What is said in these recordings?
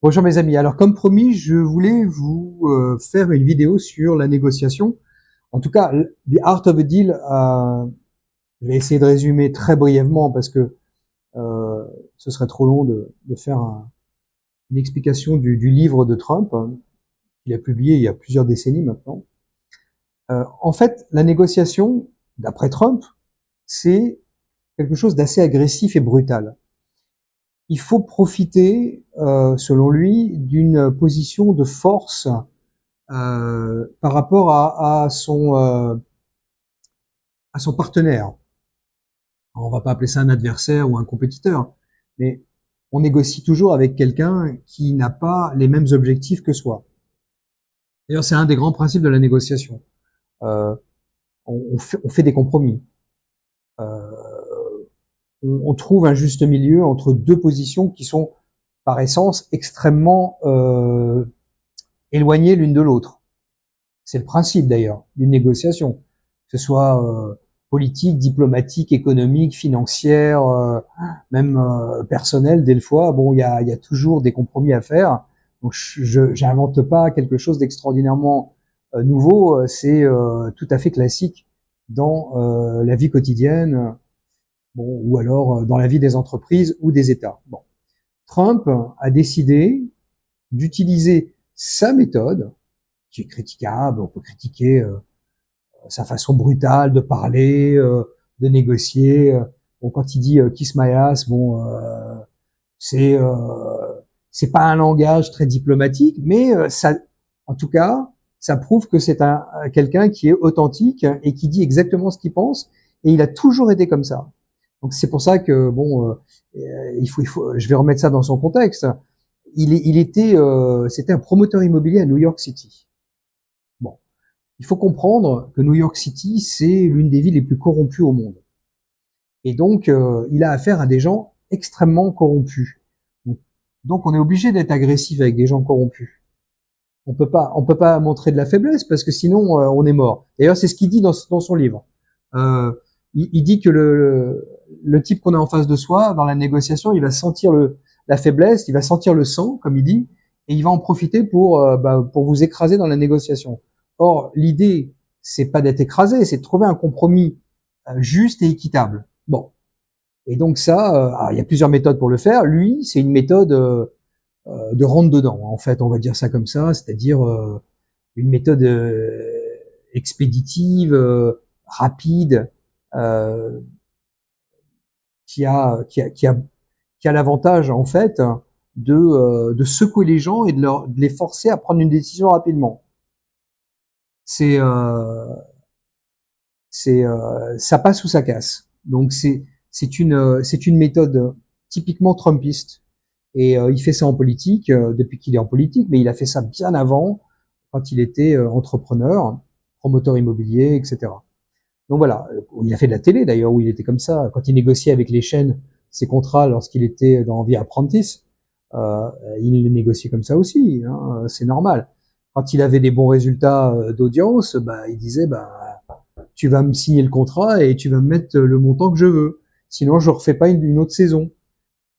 Bonjour mes amis. Alors comme promis, je voulais vous faire une vidéo sur la négociation. En tout cas, The Art of a Deal. Je vais essayer de résumer très brièvement parce que euh, ce serait trop long de faire une explication du livre de Trump, hein, qu'il a publié il y a plusieurs décennies maintenant. En fait, la négociation, d'après Trump, c'est quelque chose d'assez agressif et brutal. Il faut profiter, selon lui, d'une position de force par rapport à son partenaire. On va pas appeler ça un adversaire ou un compétiteur, mais on négocie toujours avec quelqu'un qui n'a pas les mêmes objectifs que soi. D'ailleurs, c'est un des grands principes de la négociation. Euh, on fait des compromis. Euh, on trouve un juste milieu entre deux positions qui sont, par essence, extrêmement éloignées l'une de l'autre. C'est le principe d'ailleurs d'une négociation, que ce soit politique, diplomatique, économique, financière, même personnelle. Des fois, bon, il y a toujours des compromis à faire. Donc, je j'invente pas quelque chose d'extraordinairement nouveau. C'est tout à fait classique dans la vie quotidienne, bon, ou alors dans la vie des entreprises ou des États. Bon, Trump a décidé d'utiliser sa méthode, qui est critiquable. On peut critiquer sa façon brutale de parler, de négocier. Bon, quand il dit kiss my ass, bon, c'est euh, c'est pas un langage très diplomatique, mais ça, en tout cas, ça prouve que c'est un quelqu'un qui est authentique et qui dit exactement ce qu'il pense. Et il a toujours été comme ça. Donc c'est pour ça que bon, je vais remettre ça dans son contexte. C'était un promoteur immobilier à New York City. Bon, il faut comprendre que New York City, c'est l'une des villes les plus corrompues au monde. Et donc, il a affaire à des gens extrêmement corrompus. Donc, on est obligé d'être agressif avec des gens corrompus. On peut pas montrer de la faiblesse parce que sinon, on est mort. D'ailleurs, c'est ce qu'il dit dans son livre. Euh, il dit que le type qu'on a en face de soi, dans la négociation, il va sentir la faiblesse, il va sentir le sang, comme il dit, et il va en profiter pour vous écraser dans la négociation. Or, l'idée, c'est pas d'être écrasé, c'est de trouver un compromis juste et équitable. Bon. Et donc ça, il y a plusieurs méthodes pour le faire. Lui, c'est une méthode de rentre dedans. En fait, on va dire ça comme ça, c'est-à-dire une méthode expéditive, rapide, euh, qui a l'avantage en fait de secouer les gens et de les forcer à prendre une décision rapidement. C'est ça passe ou ça casse. Donc c'est une méthode typiquement trumpiste. Et il fait ça en politique depuis qu'il est en politique, mais il a fait ça bien avant quand il était entrepreneur, promoteur immobilier, etc. Donc voilà, il a fait de la télé d'ailleurs où il était comme ça quand il négociait avec les chaînes ses contrats lorsqu'il était dans The Apprentice. Euh, il les négociait comme ça aussi, hein, c'est normal. Quand il avait des bons résultats d'audience, bah, il disait bah tu vas me signer le contrat et tu vas me mettre le montant que je veux. Sinon, je refais pas une autre saison.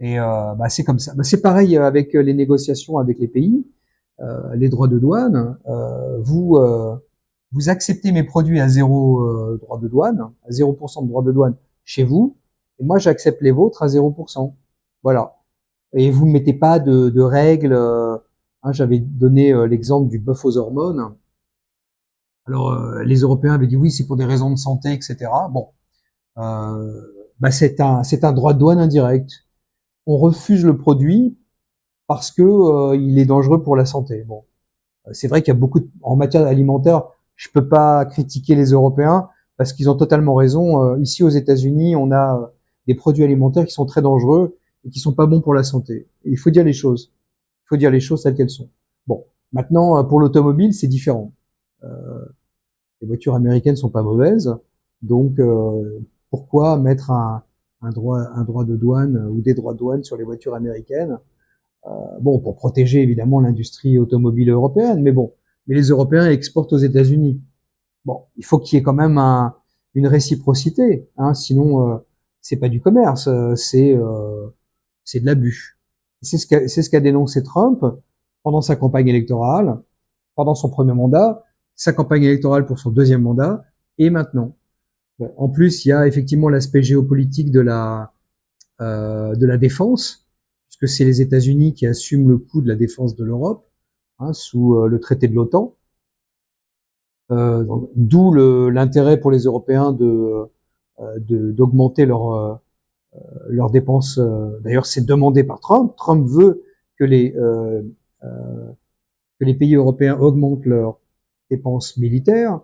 Et bah, c'est comme ça. Bah, c'est pareil avec les négociations avec les pays, les droits de douane. Vous acceptez mes produits à zéro droit de douane, à 0% de droit de douane chez vous, et moi j'accepte les vôtres à 0%. Voilà. Et vous ne mettez pas de règles. Hein, j'avais donné l'exemple du bœuf aux hormones. Alors les Européens avaient dit oui, c'est pour des raisons de santé, etc. Bon, euh, bah, c'est un droit de douane indirect. On refuse le produit parce que il est dangereux pour la santé. Bon, c'est vrai qu'il y a en matière alimentaire, je peux pas critiquer les Européens parce qu'ils ont totalement raison. Ici aux États-Unis, on a des produits alimentaires qui sont très dangereux et qui sont pas bons pour la santé. Et il faut dire les choses. Il faut dire les choses telles qu'elles sont. Bon, maintenant pour l'automobile, c'est différent. Euh, les voitures américaines sont pas mauvaises, donc pourquoi mettre un droit de douane ou des droits de douane sur les voitures américaines? Bon, pour protéger évidemment l'industrie automobile européenne, mais bon, mais les Européens exportent aux États-Unis. Bon, il faut qu'il y ait quand même une réciprocité, hein, sinon c'est pas du commerce, c'est de l'abus. C'est ce qu'a dénoncé Trump pendant sa campagne électorale, pendant son premier mandat, sa campagne électorale pour son deuxième mandat, et maintenant. Bon, en plus, il y a effectivement l'aspect géopolitique de la défense, puisque c'est les États-Unis qui assument le coût de la défense de l'Europe, hein, sous le traité de l'OTAN. D'où l'intérêt pour les Européens d'augmenter leurs dépenses. D'ailleurs, c'est demandé par Trump. Trump veut que que les pays européens augmentent leurs dépenses militaires.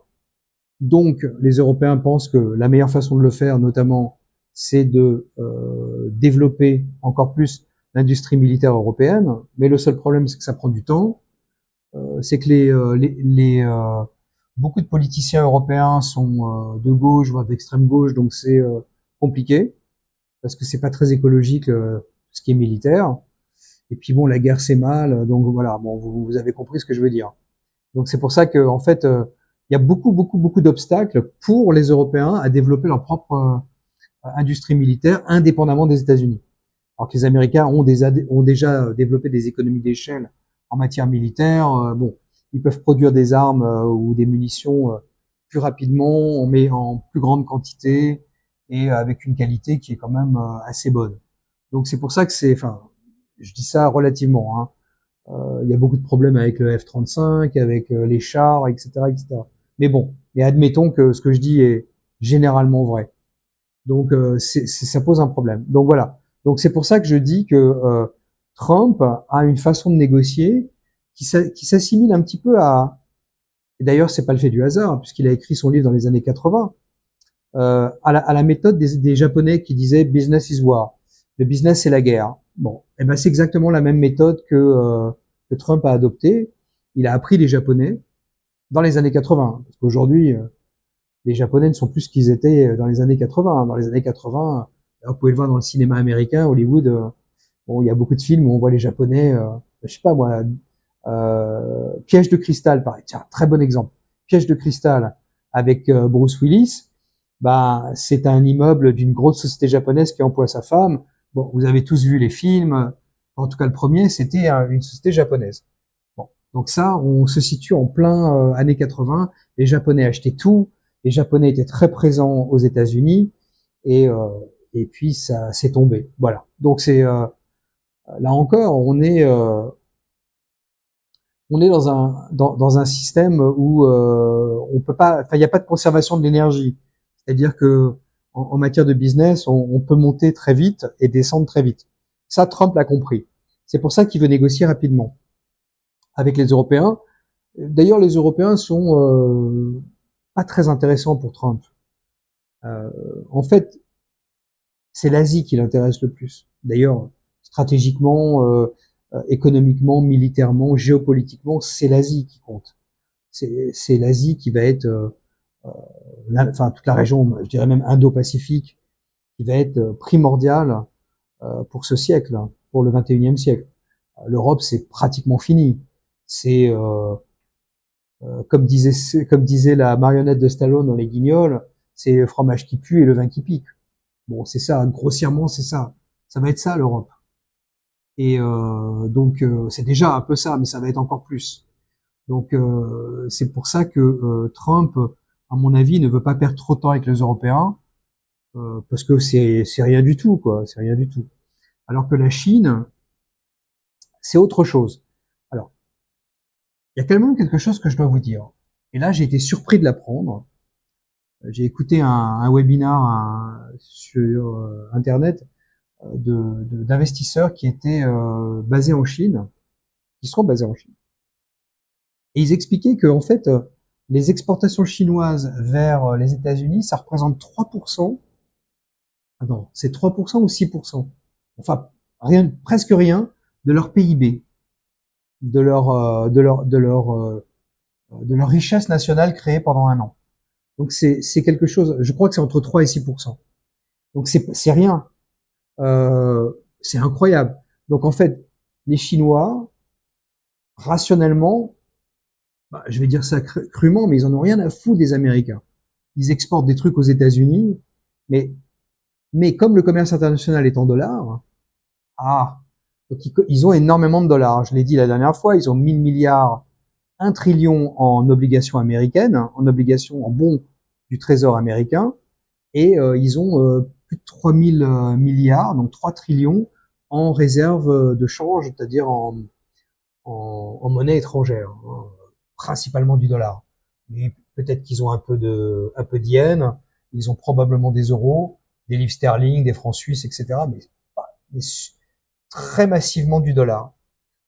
Donc, les Européens pensent que la meilleure façon de le faire, notamment, c'est de développer encore plus l'industrie militaire européenne. Mais le seul problème, c'est que ça prend du temps. C'est que beaucoup de politiciens européens sont de gauche, voire d'extrême gauche, donc c'est compliqué parce que c'est pas très écologique ce qui est militaire. Et puis bon, la guerre c'est mal, donc voilà. Bon, vous avez compris ce que je veux dire. Donc c'est pour ça que en fait, il y a beaucoup d'obstacles pour les Européens à développer leur propre industrie militaire indépendamment des États-Unis. Alors que les Américains ont déjà développé des économies d'échelle en matière militaire. Bon, ils peuvent produire des armes ou des munitions plus rapidement, en plus grande quantité et avec une qualité qui est quand même assez bonne. Donc c'est pour ça que enfin, je dis ça relativement. Hein. Il y a beaucoup de problèmes avec le F-35, avec les chars, etc., etc. Mais bon, et admettons que ce que je dis est généralement vrai. Donc ça pose un problème. Donc voilà. Donc c'est pour ça que je dis que Trump a une façon de négocier qui s'assimile un petit peu à. Et d'ailleurs, c'est pas le fait du hasard, puisqu'il a écrit son livre dans les années 80, à la méthode des Japonais qui disaient business is war. Le business c'est la guerre. Bon, et ben c'est exactement la même méthode que Trump a adoptée. Il a appris les Japonais dans les années 80, parce qu'aujourd'hui les Japonais ne sont plus ce qu'ils étaient dans les années 80. Dans les années 80, vous pouvez le voir dans le cinéma américain, Hollywood. Bon, il y a beaucoup de films où on voit les Japonais, je sais pas moi, Piège de cristal, pareil. Tiens, très bon exemple. Piège de cristal avec Bruce Willis. Bah, c'est un immeuble d'une grosse société japonaise qui emploie sa femme. Bon, vous avez tous vu les films. En tout cas, le premier, c'était une société japonaise. Bon, donc ça, on se situe en plein années 80. Les Japonais achetaient tout. Les Japonais étaient très présents aux États-Unis et et puis ça s'est tombé. Voilà. Donc c'est là encore, on est dans un système où on peut pas, enfin il n'y a pas de conservation de l'énergie. C'est-à-dire que en matière de business, on peut monter très vite et descendre très vite. Ça, Trump l'a compris. C'est pour ça qu'il veut négocier rapidement avec les Européens. D'ailleurs, les Européens sont pas très intéressants pour Trump. Euh, En fait, c'est l'Asie qui l'intéresse le plus. D'ailleurs, stratégiquement, économiquement, militairement, géopolitiquement, c'est l'Asie qui compte. C'est l'Asie qui va être, enfin toute la région, je dirais même Indo-Pacifique, qui va être primordiale pour ce siècle, pour le 21e siècle. L'Europe, c'est pratiquement fini. C'est comme disait la marionnette de Stallone dans Les Guignols, c'est le fromage qui pue et le vin qui pique. Bon, c'est ça, grossièrement, c'est ça. Ça va être ça l'Europe. Et donc c'est déjà un peu ça, mais ça va être encore plus. Donc c'est pour ça que Trump, à mon avis, ne veut pas perdre trop de temps avec les Européens, parce que c'est rien du tout, quoi. C'est rien du tout. Alors que la Chine, c'est autre chose. Alors, il y a quand même quelque chose que je dois vous dire. Et là, j'ai été surpris de l'apprendre. J'ai écouté un webinar sur Internet d'investisseurs qui étaient basés en Chine, qui sont basés en Chine. Et ils expliquaient que en fait, les exportations chinoises vers les États-Unis, ça représente 3%. Ah non, c'est 3% ou 6%. Enfin, rien, presque rien de leur PIB, de leur richesse nationale créée pendant un an. Donc c'est quelque chose. Je crois que c'est entre 3 et 6%. Donc c'est rien. C'est incroyable. Donc en fait, les Chinois, rationnellement, bah, je vais dire ça crûment, mais ils en ont rien à foutre des Américains. Ils exportent des trucs aux États-Unis, mais comme le commerce international est en dollars, ah, Donc ils ont énormément de dollars. Je l'ai dit la dernière fois, ils ont 1000 milliards, 1 trillion en obligations américaines, en obligations, en bons du Trésor américain, et ils ont plus de 3000 milliards, donc 3 trillions en réserve de change, c'est-à-dire en monnaie étrangère, hein, principalement du dollar. Mais peut-être qu'ils ont un peu d'yens, ils ont probablement des euros, des livres sterling, des francs suisses, etc. Mais très massivement du dollar.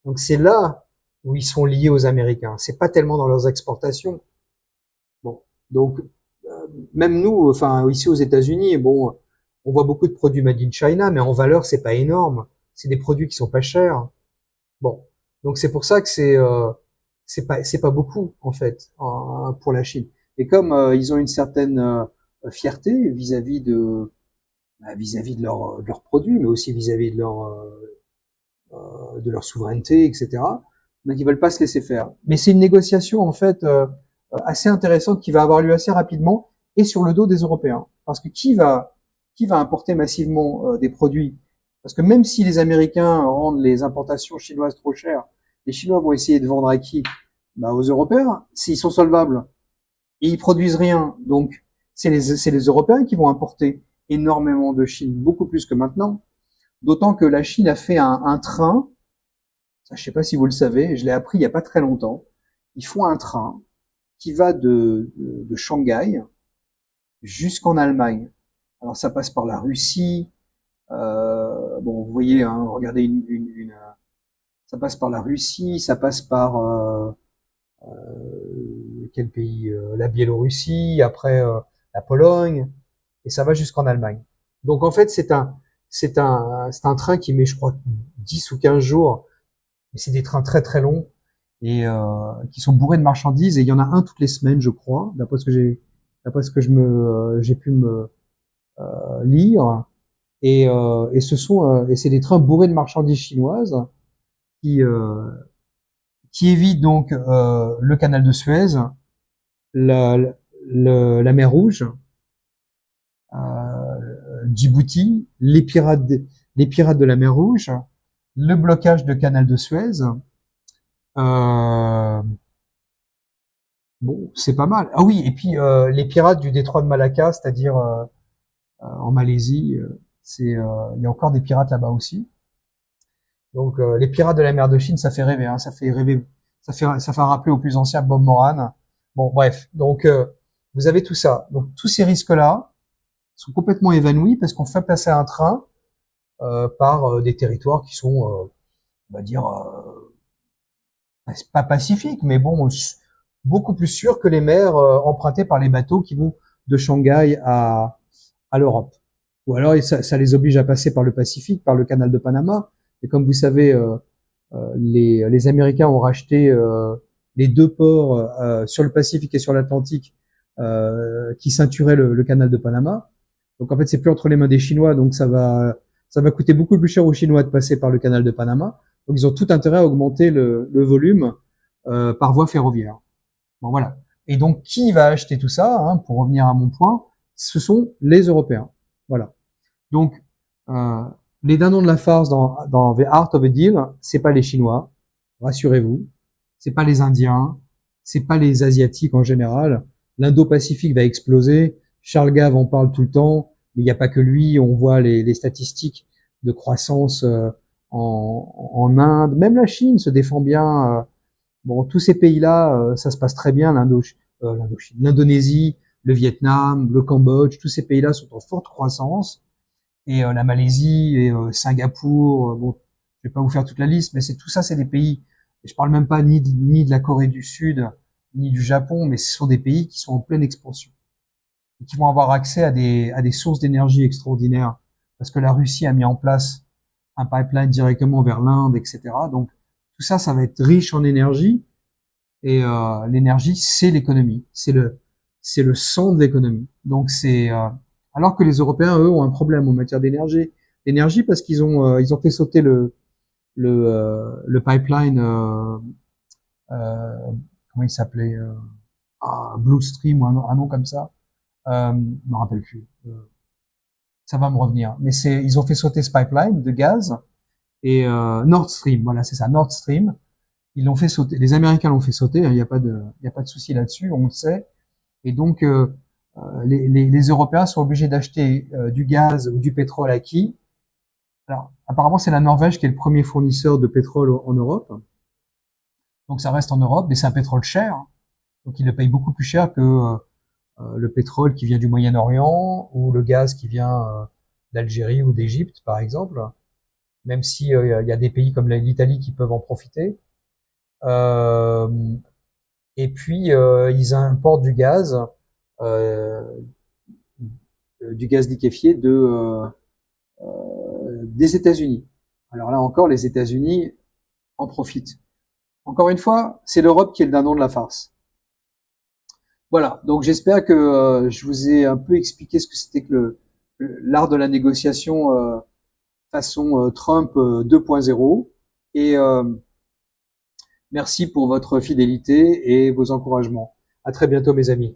Donc c'est là où ils sont liés aux Américains. C'est pas tellement dans leurs exportations. Bon, donc même nous, enfin ici aux États-Unis, bon, on voit beaucoup de produits made in China, mais en valeur c'est pas énorme. C'est des produits qui sont pas chers. Bon, donc c'est pour ça que c'est pas beaucoup en fait pour la Chine. Et comme ils ont une certaine fierté vis-à-vis de leurs produits, mais aussi vis-à-vis de leur souveraineté, etc. Donc ils veulent pas se laisser faire. Mais c'est une négociation en fait assez intéressante qui va avoir lieu assez rapidement et sur le dos des Européens. Parce que qui va importer massivement des produits? Parce que même si les Américains rendent les importations chinoises trop chères, les Chinois vont essayer de vendre à qui? Bah, aux Européens, s'ils sont solvables. Et ils produisent rien. Donc, c'est les Européens qui vont importer énormément de Chine, beaucoup plus que maintenant. D'autant que la Chine a fait un train, ça je sais pas si vous le savez, je l'ai appris il y a pas très longtemps. Ils font un train qui va de Shanghai jusqu'en Allemagne. Alors ça passe par la Russie. Bon, vous voyez, hein, regardez ça passe par la Russie, ça passe par quel pays? La Biélorussie, après la Pologne, et ça va jusqu'en Allemagne. Donc en fait, c'est un train qui met, je crois, 10 ou 15 jours, mais c'est des trains très très longs et qui sont bourrés de marchandises. Et il y en a un toutes les semaines, je crois, d'après ce que j'ai pu me lire. Et et c'est des trains bourrés de marchandises chinoises qui euh, qui évitent donc le canal de Suez, la, la mer Rouge, Djibouti, les pirates de la mer Rouge, le blocage de canal de Suez. Euh, bon, c'est pas mal. Ah oui, et puis les pirates du détroit de Malacca, c'est-à-dire en Malaisie, il y a encore des pirates là-bas aussi. Donc les pirates de la mer de Chine, ça fait rêver, hein, ça fait rêver, ça fait rappeler au plus ancien Bob Moran. Bon, bref, donc vous avez tout ça. Donc tous ces risques-là sont complètement évanouis parce qu'on fait passer un train par des territoires qui sont, on va dire, pas pacifiques, mais bon, beaucoup plus sûrs que les mers empruntées par les bateaux qui vont de Shanghai à l'Europe. Ou alors ça les oblige à passer par le Pacifique, par le canal de Panama. Et comme vous savez, les Américains ont racheté les deux ports sur le Pacifique et sur l'Atlantique qui ceinturaient le canal de Panama. Donc en fait, c'est plus entre les mains des Chinois, donc ça va coûter beaucoup plus cher aux Chinois de passer par le canal de Panama. Donc ils ont tout intérêt à augmenter le volume par voie ferroviaire. Bon voilà. Et donc qui va acheter tout ça, hein, pour revenir à mon point, ce sont les Européens. Voilà. Donc euh, les dindons de la farce dans The Art of a Deal, c'est pas les Chinois, rassurez-vous, c'est pas les Indiens, c'est pas les Asiatiques en général. L'Indo-Pacifique va exploser. Charles Gave en parle tout le temps, mais il n'y a pas que lui. On voit les statistiques de croissance en Inde. Même la Chine se défend bien. Bon, tous ces pays-là, ça se passe très bien. L'Indonésie, le Vietnam, le Cambodge, tous ces pays-là sont en forte croissance. Et la Malaisie et Singapour. Bon, je vais pas vous faire toute la liste, mais c'est tout ça, c'est des pays. Et je parle même pas ni de la Corée du Sud, ni du Japon, mais ce sont des pays qui sont en pleine expansion et qui vont avoir accès à des sources d'énergie extraordinaires parce que la Russie a mis en place un pipeline directement vers l'Inde, etc. Donc tout ça, ça va être riche en énergie et l'énergie, c'est l'économie, c'est le sang de l'économie. Donc c'est alors que les Européens, eux, ont un problème en matière d'énergie parce ils ont fait sauter le pipeline comment il s'appelait Blue Stream ou un nom comme ça. Je me rappelle plus. Ça va me revenir. Mais ils ont fait sauter ce pipeline de gaz et Nord Stream. Voilà, c'est ça, Nord Stream. Ils l'ont fait sauter. Les Américains l'ont fait sauter. Il n'y a pas de, il y a pas de souci là-dessus. On le sait. Et donc les Européens sont obligés d'acheter du gaz ou du pétrole à qui? Alors, apparemment, c'est la Norvège qui est le premier fournisseur de pétrole en Europe. Donc, ça reste en Europe, mais c'est un pétrole cher. Donc, ils le payent beaucoup plus cher que le pétrole qui vient du Moyen-Orient ou le gaz qui vient d'Algérie ou d'Égypte, par exemple. Même si il y a des pays comme l'Italie qui peuvent en profiter. Euh, et puis, ils importent euh, du gaz liquéfié des États-Unis. Alors là encore, les États-Unis en profitent. Encore une fois, c'est l'Europe qui est le dindon de la farce. Voilà, donc j'espère que je vous ai un peu expliqué ce que c'était que l'art de la négociation façon Trump 2.0. Et merci pour votre fidélité et vos encouragements. À très bientôt, mes amis.